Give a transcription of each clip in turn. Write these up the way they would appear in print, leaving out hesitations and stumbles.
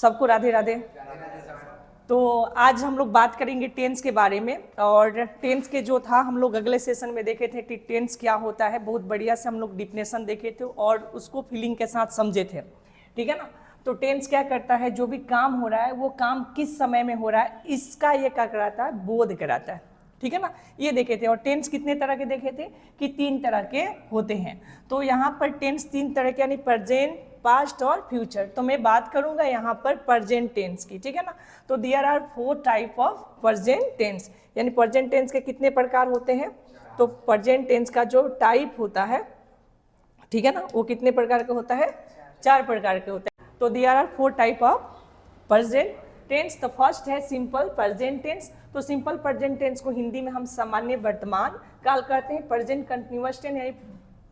सबको राधे राधे। तो आज हम लोग बात करेंगे टेंस के बारे में। और टेंस के जो था हम लोग अगले सेशन में देखे थे कि टेंस क्या होता है, बहुत बढ़िया से हम लोग डिफिनेशन देखे थे और उसको फीलिंग के साथ समझे थे, ठीक है ना। तो टेंस क्या करता है, जो भी काम हो रहा है वो काम किस समय में हो रहा है इसका ये क्या कराता है, बोध कराता है, ठीक है ना। ये देखे थे। और टेंस कितने तरह के देखे थे कि 3 तरह के होते हैं। तो यहाँ पर टेंस 3 तरह के यानी प्रेजेंट, पास्ट और फ्यूचर। तो मैं बात करूंगा यहाँ पर प्रेजेंट टेंस की, ठीक है ना। तो there are 4 type of present tense, यानी प्रेजेंट टेंस के कितने प्रकार होते हैं। तो प्रेजेंट टेंस का जो टाइप होता है, ठीक है ना, वो कितने प्रकार का होता है, 4 प्रकार के होते हैं। तो there are 4 type of present tense. तो फर्स्ट है सिंपल प्रेजेंट टेंस। तो सिंपल प्रेजेंट टेंस को हिंदी में हम सामान्य वर्तमान काल कहते हैं। प्रेजेंट कंटिन्यूअस टेंस यानी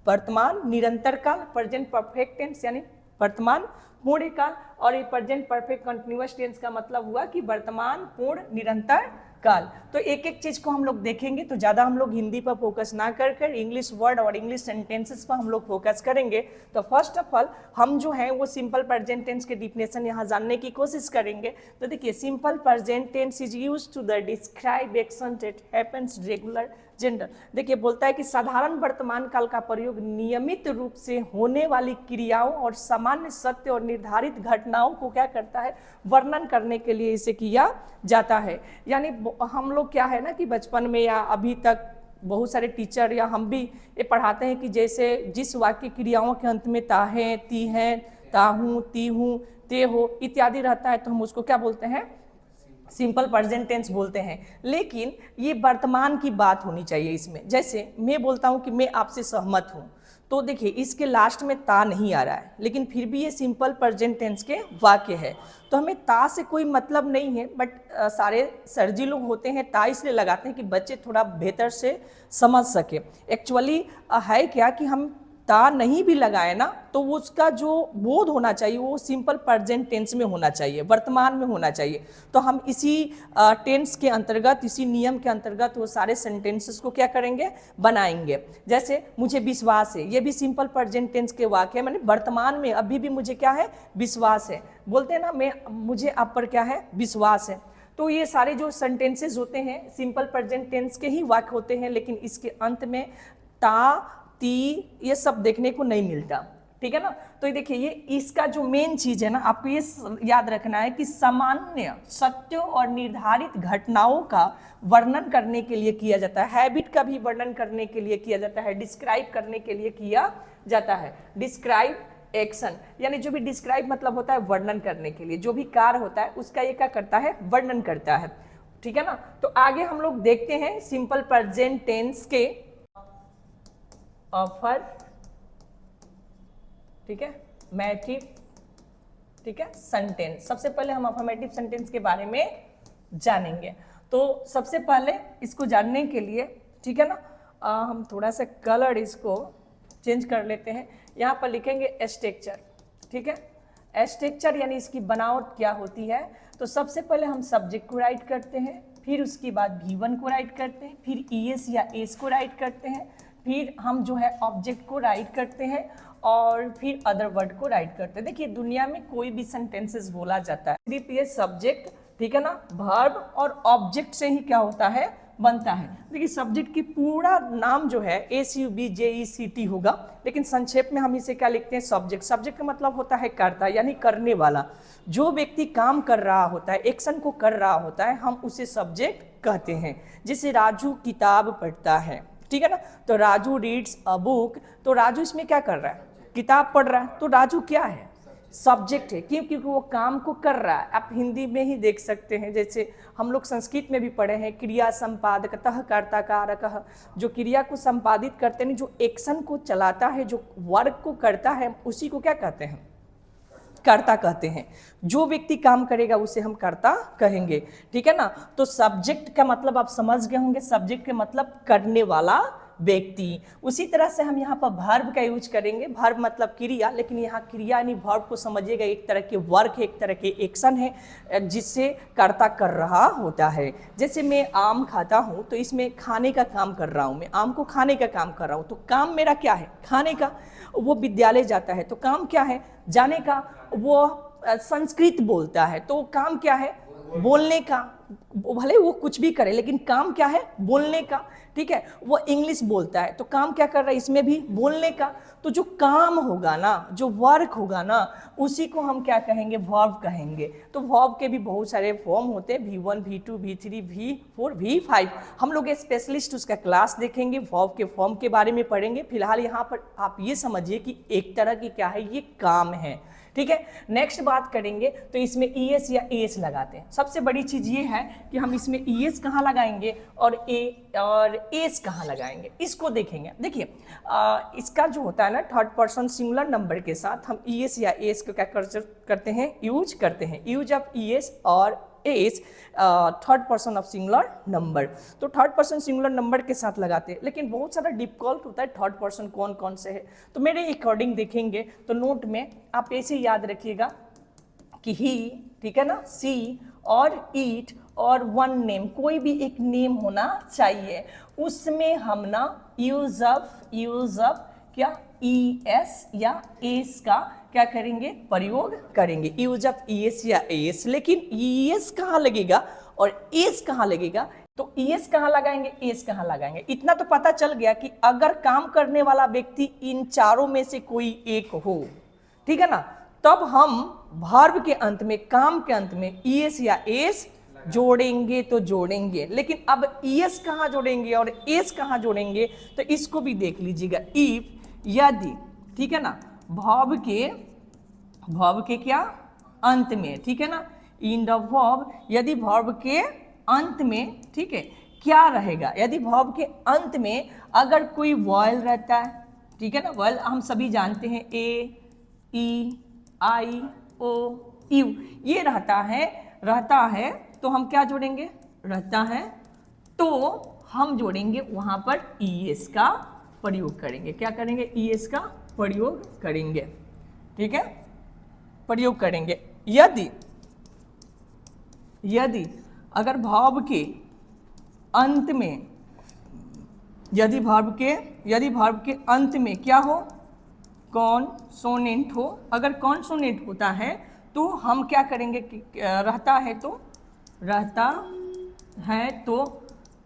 वर्तमान निरंतर काल। प्रेजेंट परफेक्ट टेंस यानी वर्तमान पूर्ण काल। और ये प्रेजेंट परफेक्ट कंटिन्यूअस टेंस का मतलब हुआ कि वर्तमान पूर्ण निरंतर काल। तो एक एक चीज को हम लोग देखेंगे, तो ज्यादा हम लोग हिंदी पर फोकस ना कर इंग्लिश वर्ड और इंग्लिश सेंटेंसेस पर हम लोग फोकस करेंगे। तो फर्स्ट ऑफ ऑल हम जो है वो सिंपल प्रेजेंट टेंस के डिफिनेशन यहाँ जानने की कोशिश करेंगे। तो देखिए, simple present tense is used to the describe action that happens regular gender. देखिए, बोलता है कि साधारण वर्तमान काल का प्रयोग नियमित रूप से होने वाली क्रियाओं और सामान्य सत्य और निर्धारित घटनाओं को क्या करता है, वर्णन करने के लिए इसे किया जाता है। यानी हम लोग क्या है ना कि बचपन में या अभी तक बहुत सारे टीचर या हम भी ये पढ़ाते हैं कि जैसे जिस वाक्य क्रियाओं के अंत में ता है, ती है, ताहूँ, ती हूँ, ते हो इत्यादि रहता है, तो हम उसको क्या बोलते हैं, सिंपल प्रेजेंट टेंस बोलते हैं। लेकिन ये वर्तमान की बात होनी चाहिए इसमें। जैसे मैं बोलता हूँ कि मैं आपसे सहमत हूँ, तो देखिए इसके लास्ट में ता नहीं आ रहा है, लेकिन फिर भी ये सिंपल प्रेजेंट टेंस के वाक्य है। तो हमें ता से कोई मतलब नहीं है, बट सारे सरजी लोग होते हैं ता इसलिए लगाते हैं कि बच्चे थोड़ा बेहतर से समझ सके। एक्चुअली है क्या कि हम ता नहीं भी लगाए ना, तो उसका जो बोध होना चाहिए वो सिंपल प्रेजेंट टेंस में होना चाहिए, वर्तमान में होना चाहिए। तो हम इसी टेंस के अंतर्गत, इसी नियम के अंतर्गत वो सारे सेंटेंसेस को क्या करेंगे, बनाएंगे। जैसे मुझे विश्वास है, ये भी सिंपल प्रेजेंट टेंस के वाक्य है, माने वर्तमान में अभी भी मुझे क्या है, विश्वास है। बोलते हैं ना, मुझे आप पर क्या है, विश्वास है। तो ये सारे जो सेंटेंसेस होते हैं सिंपल प्रेजेंट टेंस के ही वाक्य होते हैं, लेकिन इसके अंत में ता, ती ये सब देखने को नहीं मिलता, ठीक है ना। तो ये देखिए, ये इसका जो मेन चीज है ना, आपको ये याद रखना है कि सामान्य सत्यों और निर्धारित घटनाओं का वर्णन करने के लिए किया जाता है। हैबिट का भी वर्णन करने के लिए किया जाता है, डिस्क्राइब करने के लिए किया जाता है। डिस्क्राइब एक्शन यानी जो भी डिस्क्राइब मतलब होता है वर्णन करने के लिए, जो भी कार्य होता है उसका ये क्या करता है, वर्णन करता है, ठीक है ना। तो आगे हम लोग देखते हैं सिंपल प्रेजेंट टेंस के ऑफर, ठीक है, मैटिव, ठीक है, सेंटेंस। सबसे पहले हम अफर्मेटिव सेंटेंस के बारे में जानेंगे। तो सबसे पहले इसको जानने के लिए, ठीक है ना, हम थोड़ा सा कलर इसको चेंज कर लेते हैं। यहाँ पर लिखेंगे स्ट्रक्चर, ठीक है। स्ट्रक्चर यानी इसकी बनावट क्या होती है। तो सबसे पहले हम सब्जेक्ट को राइट करते हैं, फिर उसके बाद V1 को राइट करते हैं, फिर ES या एस को राइट करते हैं, फिर हम जो है ऑब्जेक्ट को राइट करते हैं और फिर अदर वर्ड को राइट करते हैं। देखिए, दुनिया में कोई भी सेंटेंसेस बोला जाता है सिर्फ ये सब्जेक्ट, ठीक है ना, वर्ब और ऑब्जेक्ट से ही क्या होता है, बनता है। देखिए, सब्जेक्ट की पूरा नाम जो है SUBJECT होगा, लेकिन संक्षेप में हम इसे क्या लिखते हैं, सब्जेक्ट। सब्जेक्ट का मतलब होता है कर्ता यानी करने वाला। जो व्यक्ति काम कर रहा होता है, एक्शन को कर रहा होता है, हम उसे सब्जेक्ट कहते हैं। जैसे राजू किताब पढ़ता है, ठीक है ना, तो राजू रीड्स अ बुक। तो राजू इसमें क्या कर रहा है, किताब पढ़ रहा है, तो राजू क्या है, सब्जेक्ट है। क्यों, क्योंकि वो काम को कर रहा है। आप हिंदी में ही देख सकते हैं, जैसे हम लोग संस्कृत में भी पढ़े हैं, क्रिया संपादकतः कर्ता कारकः। जो क्रिया को संपादित करते हैं, जो एक्शन को चलाता है, जो वर्क को करता है, उसी को क्या कहते हैं, कर्ता कहते हैं। जो व्यक्ति काम करेगा उसे हम कर्ता कहेंगे, ठीक है ना। तो सब्जेक्ट का मतलब आप समझ गए होंगे, सब्जेक्ट का मतलब करने वाला व्यक्ति। उसी तरह से हम यहाँ पर वर्ब का यूज करेंगे। वर्ब मतलब क्रिया, लेकिन यहाँ क्रिया यानी वर्ब को समझिएगा, एक तरह के वर्क है, एक तरह के एक्शन है जिससे कर्ता कर रहा होता है। जैसे मैं आम खाता हूँ, तो इसमें खाने का काम कर रहा हूँ, मैं आम को खाने का काम कर रहा हूँ, तो काम मेरा क्या है, खाने का। वो विद्यालय जाता है, तो काम क्या है, जाने का। वो संस्कृत बोलता है तो काम क्या है, बोलने का। भले वो कुछ भी करे लेकिन काम क्या है, बोलने का। ठीक है, वो इंग्लिश बोलता है तो काम क्या कर रहा है, इसमें भी बोलने का। तो जो काम होगा ना, जो वर्क होगा ना, उसी को हम क्या कहेंगे, वर्ब कहेंगे। तो वर्ब के भी बहुत सारे फॉर्म होते हैं, V1, V2, V3, V4, V5। हम लोग स्पेशलिस्ट उसका क्लास देखेंगे, वर्ब के फॉर्म के बारे में पढ़ेंगे। फिलहाल यहाँ पर आप ये समझिए कि एक तरह की क्या है, ये काम है। ठीक है, नेक्स्ट बात करेंगे तो इसमें ES या AS लगाते हैं। सबसे बड़ी चीज ये है कि हम इसमें ES कहाँ लगाएंगे और AS कहाँ लगाएंगे, इसको देखेंगे। देखिए इसका जो होता है ना, थर्ड पर्सन सिंगुलर नंबर के साथ हम ES या AS को क्या करते हैं, यूज करते हैं। यूज ऑफ ES और AS third person of singular number. तो थर्ड पर्सन सिंगुलर नंबर के साथ लगाते हैं, लेकिन बहुत सारा डिफिकल्ट होता है थर्ड पर्सन कौन कौन से है। तो मेरे अकॉर्डिंग देखेंगे तो नोट में आप ऐसे याद रखिएगा कि ही, ठीक है ना, सी और ईट और वन नेम, कोई भी एक नेम होना चाहिए। उसमें हम ना यूज ऑफ क्या, ES या AS का क्या करेंगे, प्रयोग करेंगे। यूज ऑफ ES या AS। लेकिन ES कहाँ लगेगा और AS कहाँ लगेगा, तो ES कहाँ लगाएंगे, AS कहाँ लगाएंगे। इतना तो पता चल गया कि अगर काम करने वाला व्यक्ति इन चारों में से कोई एक हो, ठीक है ना, तब हम वर्ब के अंत में, काम के अंत में ES या AS जोड़ेंगे तो जोड़ेंगे। लेकिन अब ES कहाँ जोड़ेंगे और AS कहाँ जोड़ेंगे, तो इसको भी देख लीजिएगा। इफ, यदि, ठीक है ना, वर्ब के क्या, अंत में, ठीक है ना, इन द वर्ब, यदि वर्ब के अंत में, ठीक है, क्या रहेगा, यदि वर्ब के अंत में अगर कोई वॉयल रहता है, ठीक है ना, वॉयल हम सभी जानते हैं, A, E, I, O, U, ये रहता है तो हम क्या जोड़ेंगे, रहता है तो हम जोड़ेंगे वहां पर ES का प्रयोग करेंगे। क्या करेंगे, ES का प्रयोग करेंगे। ठीक है, प्रयोग करेंगे। यदि अगर वर्ब के अंत में, यदि वर्ब के अंत में क्या हो, कॉन्सोनेंट हो। अगर कॉन्सोनेंट होता है तो हम क्या करेंगे, रहता है तो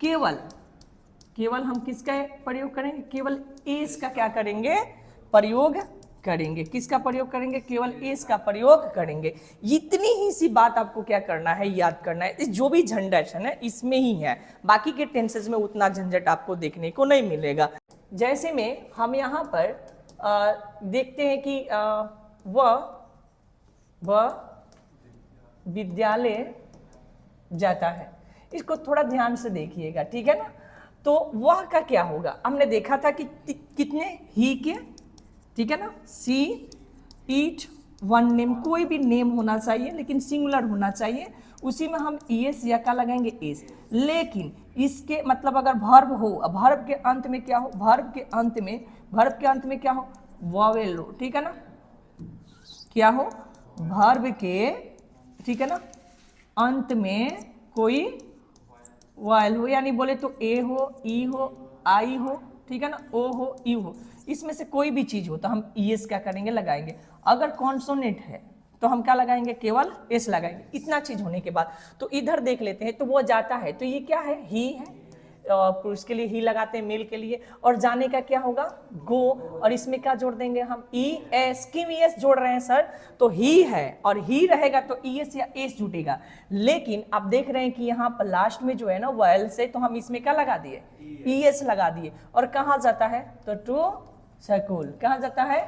केवल हम किसका प्रयोग करेंगे, केवल एस का क्या करेंगे, प्रयोग करेंगे। किसका प्रयोग करेंगे, केवल एस का प्रयोग करेंगे। इतनी ही सी बात आपको क्या करना है, याद करना है। जो भी झंझट है ना इसमें ही है, बाकी के टेंसेस में उतना झंझट आपको देखने को नहीं मिलेगा। जैसे में हम यहाँ पर देखते हैं कि वह विद्यालय जाता है। इसको थोड़ा ध्यान से देखिएगा, ठीक है ना। तो वह का क्या होगा, हमने देखा था कि कितने ही के, ठीक है ना, सी, ईट, वन नेम, कोई भी नेम होना चाहिए लेकिन सिंगुलर होना चाहिए। उसी में हम एस या का लगाएंगे एस। लेकिन इसके मतलब अगर वर्ब हो, वर्ब के अंत में क्या हो, वर्ब के अंत में क्या हो, वॉवेल हो, ठीक है ना, क्या हो, वर्ब के, ठीक है ना, अंत में कोई वॉवेल हो, यानी बोले तो ए हो, ई हो, आई हो, ठीक है ना, ओ हो, यू हो, इसमें से कोई भी चीज हो तो हम एस क्या करेंगे, लगाएंगे। अगर कॉन्सोनेंट है तो हम क्या लगाएंगे, केवल एस लगाएंगे। इतना चीज होने के बाद तो इधर देख लेते हैं। तो वो जाता है तो ये क्या है, ही है, पुरुष के लिए ही लगाते हैं, मेल के लिए। और जाने का क्या होगा, गो, और इसमें क्या जोड़ देंगे हम, ई एस। क्यों ई एस जोड़ रहे हैं सर, तो ही है और ही रहेगा तो ई एस या एस जुटेगा। लेकिन आप देख रहे हैं कि यहाँ पर लास्ट में जो है ना वॉयल से, तो हम इसमें क्या लगा दिए, ई एस लगा दिए। और कहाँ जाता है, तो टू स्कूल। कहाँ जाता है,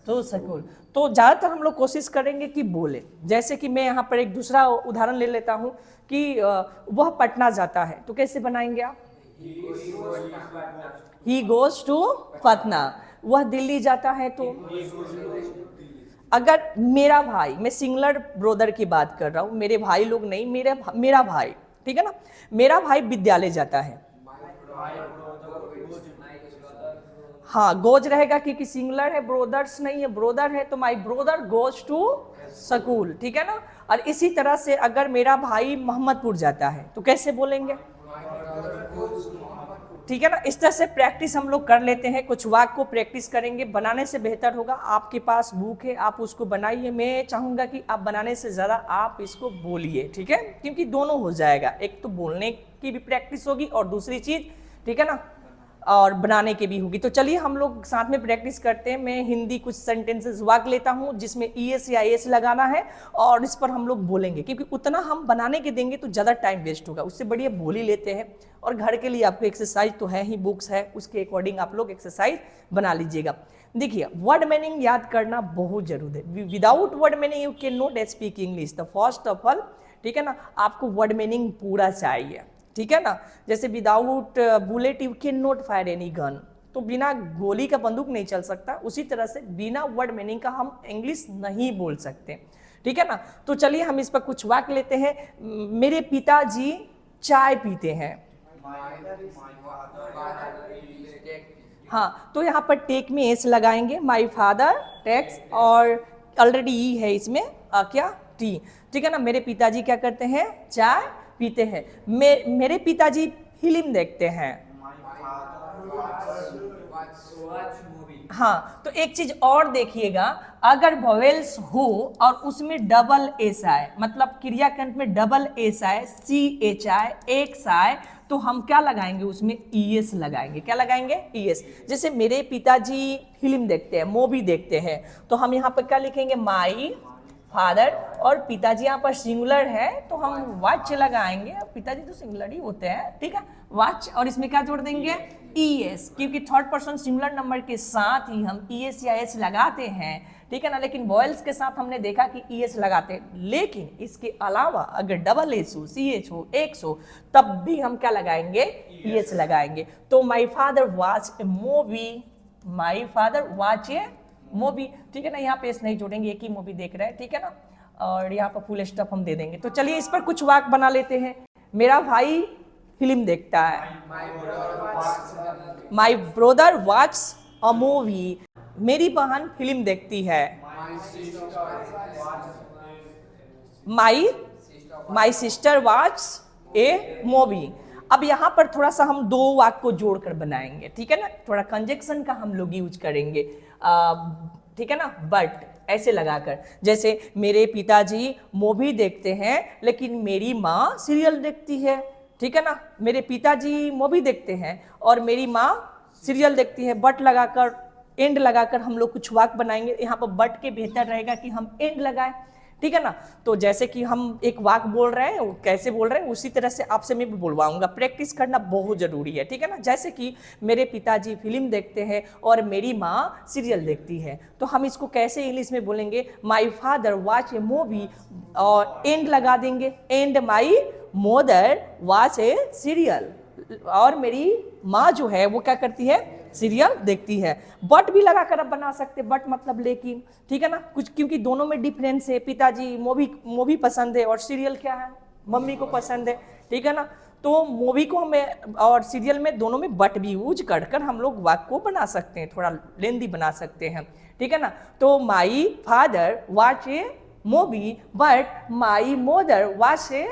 टू स्कूल। तो ज़्यादातर हम लोग कोशिश करेंगे कि बोले। जैसे कि मैं यहाँ पर एक दूसरा उदाहरण ले लेता हूँ कि वह पटना जाता है, तो कैसे बनाएंगे आप, He goes to पटना। वह दिल्ली जाता है तो, अगर मेरा भाई, मैं सिंगुलर ब्रदर की बात कर रहा हूं, मेरे भाई लोग नहीं, मेरा भाई, ठीक है ना, मेरा भाई विद्यालय जाता है, हाँ गोज रहेगा क्योंकि सिंगुलर है, ब्रोदर्स नहीं है, ब्रोदर है तो माई ब्रोदर गोज टू स्कूल, ठीक है ना। और इसी तरह से अगर मेरा भाई मोहम्मदपुर जाता है तो कैसे बोलेंगे, ठीक है ना, इस तरह से प्रैक्टिस हम लोग कर लेते हैं। कुछ वाक्य को प्रैक्टिस करेंगे, बनाने से बेहतर होगा। आपके पास बुक है, आप उसको बनाइए। मैं चाहूँगा कि आप बनाने से ज़्यादा आप इसको बोलिए, ठीक है, क्योंकि दोनों हो जाएगा। एक तो बोलने की भी प्रैक्टिस होगी और दूसरी चीज़, ठीक है ना, और बनाने की भी होगी। तो चलिए हम लोग साथ में प्रैक्टिस करते हैं। मैं हिंदी कुछ सेंटेंसेस वाक्य लेता हूँ जिसमें ईएस या एस लगाना है और इस पर हम लोग बोलेंगे, क्योंकि उतना हम बनाने के देंगे तो ज़्यादा टाइम वेस्ट होगा। उससे बढ़िया बोल ही लेते हैं। और घर के लिए आपको एक्सरसाइज तो है ही, बुक्स है, उसके अकॉर्डिंग आप लोग एक्सरसाइज बना लीजिएगा। देखिए, वर्ड मीनिंग याद करना बहुत जरूरी है। Without word meaning you can not speak English. The first of all, ठीक है ना, आपको वर्ड मीनिंग पूरा चाहिए, ठीक है ना। जैसे without bullet you can not fire any gun, तो बिना गोली का बंदूक नहीं चल सकता। उसी तरह से बिना वर्ड मीनिंग का हम इंग्लिश नहीं बोल सकते, ठीक है ना। तो चलिए हम इस पर कुछ वाक्य लेते हैं। मेरे पिताजी चाय पीते हैं। हाँ, तो यहाँ पर टेक में एस लगाएंगे। माई फादर टेक्स, और ऑलरेडी ई है इसमें, क्या, टी, ठीक है ना। मेरे पिताजी क्या करते हैं, चाय पीते हैं। मेरे पिताजी फिल्म देखते हैं। हाँ, तो एक चीज और देखिएगा, अगर वोवेल्स हो और उसमें डबल एस आए, मतलब क्रियाकंठ में डबल एस आए, सी एच आए, एक्स आए, तो हम क्या लगाएंगे, उसमें ईएस लगाएंगे। क्या लगाएंगे, ईएस। जैसे मेरे पिताजी फिल्म देखते हैं, मूवी देखते हैं, तो हम यहाँ पर क्या लिखेंगे, माई फादर, और पिताजी यहाँ पर सिंगुलर है तो हम वाच लगाएंगे। पिताजी तो सिंगुलर ही होते हैं, ठीक है, वाच, और इसमें क्या जोड़ देंगे, ईएस, क्योंकि थर्ड पर्सन सिंगुलर नंबर के साथ ही हम ईएस या एस लगाते हैं, ठीक है ना। लेकिन वॉयल्स के साथ हमने देखा कि ईएस लगाते हैं, लेकिन इसके अलावा अगर डबल एस हो, सी एच हो, एक्स हो, तब भी हम क्या लगाएंगे, ईएस लगाएंगे। तो my father watch A movie, my father watch A movie, ठीक है ना। यहाँ पे एस नहीं जोड़ेंगे, एक ही मूवी देख रहे हैं, ठीक है ना, और यहाँ पर फुल स्टॉप हम दे देंगे। तो चलिए इस पर कुछ वाक्य बना लेते हैं। मेरा भाई फिल्म देखता है। My brother watch a movie, मेरी बहन फिल्म देखती है। My sister watch A movie. अब यहाँ पर थोड़ा सा हम दो वाक्य को जोड़कर बनाएंगे, ठीक है ना, थोड़ा कंजक्शन का हम लोग यूज करेंगे, ठीक है ना, बट ऐसे लगाकर। जैसे मेरे पिताजी मूवी देखते हैं लेकिन मेरी माँ सीरियल देखती है, ठीक है ना। मेरे पिताजी मूवी देखते हैं और मेरी माँ सीरियल देखती है, बट लगाकर, एंड लगाकर हम लोग कुछ वाक्य बनाएंगे। यहाँ पर बट के बेहतर रहेगा कि हम एंड लगाएं, ठीक है ना। तो जैसे कि हम एक वाक्य बोल रहे हैं, कैसे बोल रहे हैं, उसी तरह से आपसे मैं भी बोलवाऊंगा। प्रैक्टिस करना बहुत जरूरी है, ठीक है ना। जैसे कि मेरे पिताजी फिल्म देखते हैं और मेरी माँ सीरियल देखती है, तो हम इसको कैसे इंग्लिश में बोलेंगे, my father watch A movie, और एंड लगा देंगे, and my mother watch A serial, और मेरी माँ जो है वो क्या करती है, सीरियल देखती है। बट भी लगाकर अब बना सकते, बट मतलब लेकिन, ठीक है ना, कुछ, क्योंकि दोनों में डिफरेंस है। पिताजी मूवी पसंद है और सीरियल क्या है, मम्मी को पसंद है, ठीक है ना। तो मूवी को हमें और सीरियल में दोनों में बट भी यूज कर हम लोग वाक्य को बना सकते हैं, थोड़ा लेंदी बना सकते हैं, ठीक है ना। तो my father watch A movie but my mother watch A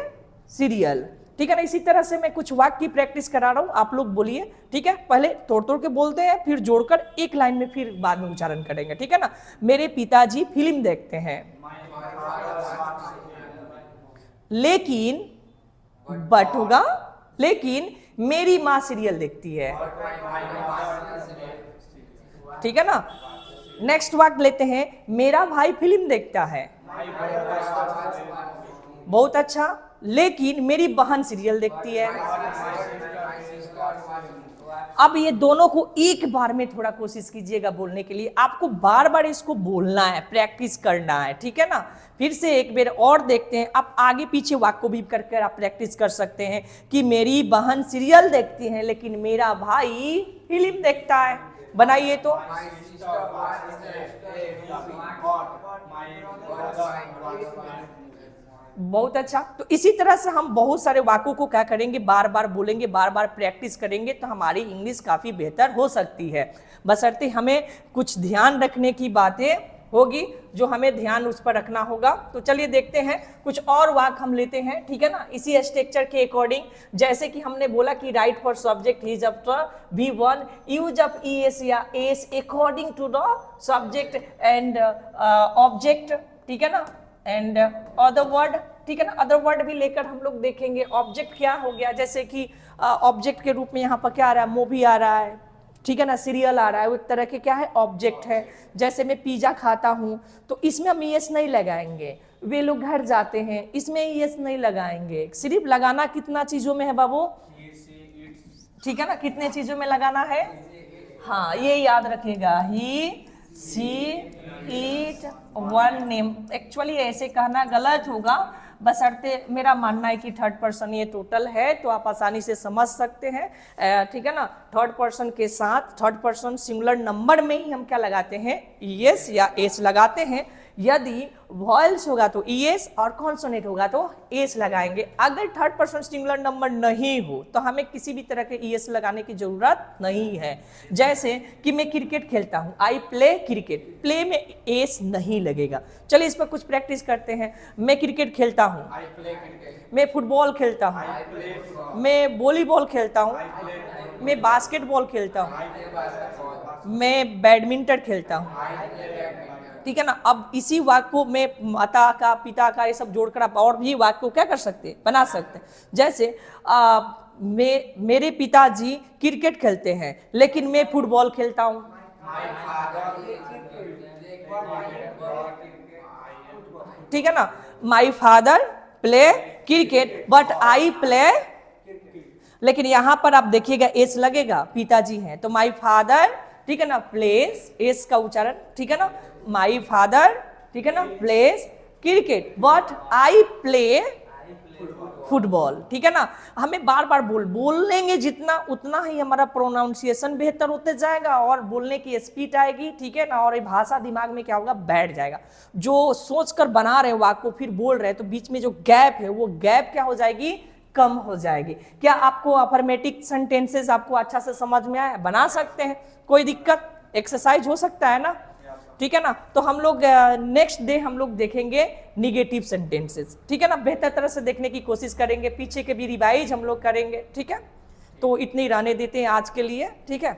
serial, ठीक है ना। इसी तरह से मैं कुछ वाक्य की प्रैक्टिस करा रहा हूं, आप लोग बोलिए, ठीक है। पहले तोड़ तोड़ के बोलते हैं, फिर जोड़कर एक लाइन में फिर बाद में उच्चारण करेंगे, ठीक है ना। मेरे पिताजी फिल्म देखते हैं, लेकिन, बट होगा, लेकिन मेरी माँ सीरियल देखती है, ठीक है ना। नेक्स्ट वाक्य लेते हैं, मेरा भाई फिल्म देखता है, बहुत अच्छा, लेकिन मेरी बहन सीरियल देखती है। अब ये दोनों को एक बार में थोड़ा कोशिश कीजिएगा बोलने के लिए, आपको बार बार इसको बोलना है, प्रैक्टिस करना है, ठीक है ना। फिर से एक बार और देखते हैं, आप आगे पीछे वाक्य को भी करके आप प्रैक्टिस कर सकते हैं कि मेरी बहन सीरियल देखती है लेकिन मेरा भाई फिल्म देखता है। बनाइए तो, बहुत अच्छा। तो इसी तरह से हम बहुत सारे वाक्यों को क्या करेंगे, बार बार बोलेंगे, बार बार प्रैक्टिस करेंगे, तो हमारी इंग्लिश काफ़ी बेहतर हो सकती है। बशर्ते हमें कुछ ध्यान रखने की बातें होगी, जो हमें ध्यान उस पर रखना होगा। तो चलिए देखते हैं, कुछ और वाक हम लेते हैं, ठीक है ना, इसी स्ट्रक्चर के अकॉर्डिंग। जैसे कि हमने बोला कि right for subject is after V1, use of ES या AS according to the subject and object, ठीक है ना, एंड अदर वर्ड, ठीक है ना, अदर वर्ड भी लेकर हम लोग देखेंगे। ऑब्जेक्ट क्या हो गया, जैसे कि ऑब्जेक्ट के रूप में यहाँ पर क्या आ रहा है, मूवी आ रहा है, ठीक है ना, सीरियल आ रहा है, वो एक तरह के क्या है, ऑब्जेक्ट है। जैसे मैं पिज्जा खाता हूँ तो इसमें हम ES नहीं लगाएंगे। वे लोग घर जाते हैं, इसमें ES नहीं लगाएंगे। सिर्फ लगाना कितना चीजों में है बाबू, ठीक है ना, कितने चीजों में लगाना है, हाँ ये याद रखिएगा, he see it one name. Actually ऐसे कहना गलत होगा, बशर्ते मेरा मानना है कि थर्ड पर्सन ये टोटल है, तो आप आसानी से समझ सकते हैं, ठीक है ना। थर्ड पर्सन के साथ थर्ड पर्सन सिंगुलर नंबर में ही हम क्या लगाते हैं, ES या S लगाते हैं। यदि वॉयल्स होगा तो ES और कॉन्सोनेंट होगा तो S लगाएंगे। अगर थर्ड पर्सन सिंगुलर नंबर नहीं हो तो हमें किसी भी तरह के ES लगाने की जरूरत नहीं है। जैसे कि मैं क्रिकेट खेलता हूँ, आई प्ले क्रिकेट, प्ले में S नहीं लगेगा। चलिए इस पर कुछ प्रैक्टिस करते हैं। मैं क्रिकेट खेलता हूँ, मैं फुटबॉल खेलता हूँ, मैं वॉलीबॉल खेलता हूँ, मैं बास्केटबॉल खेलता हूँ, मैं बैडमिंटन खेलता हूँ, ठीक है ना। अब इसी वाक्य को मैं माता का, पिता का, ये सब जोड़कर आप और भी वाक्य को क्या कर सकते हैं, बना सकते हैं। जैसे मेरे पिताजी क्रिकेट खेलते हैं लेकिन मैं फुटबॉल खेलता हूँ, ठीक है ना। My father play cricket but I play, लेकिन यहां पर आप देखिएगा S लगेगा, पिताजी हैं तो माई फादर, ठीक है ना, प्लेस, S का उच्चारण, ठीक है ना, माई फादर, ठीक है ना, place cricket but I play football, ठीक है ना। हमें बार बार बोलेंगे जितना उतना ही हमारा प्रोनाउंसिएशन बेहतर होते जाएगा और बोलने की स्पीड आएगी, ठीक है ना। और ये भाषा दिमाग में क्या होगा, बैठ जाएगा। जो सोचकर बना रहे वाक्य को फिर बोल रहे हैं तो बीच में जो गैप है वो गैप क्या हो जाएगी, कम हो जाएगी। क्या आपको अफर्मेटिव सेंटेंसेस आपको अच्छा से समझ में आया, बना सकते हैं, कोई दिक्कत, एक्सरसाइज हो सकता है ना, ठीक है ना। तो हम लोग नेक्स्ट डे हम लोग देखेंगे निगेटिव सेंटेंसेस, ठीक है ना, बेहतर तरह से देखने की कोशिश करेंगे, पीछे के भी रिवाइज हम लोग करेंगे, ठीक है। तो इतनी रहने देते हैं आज के लिए, ठीक है।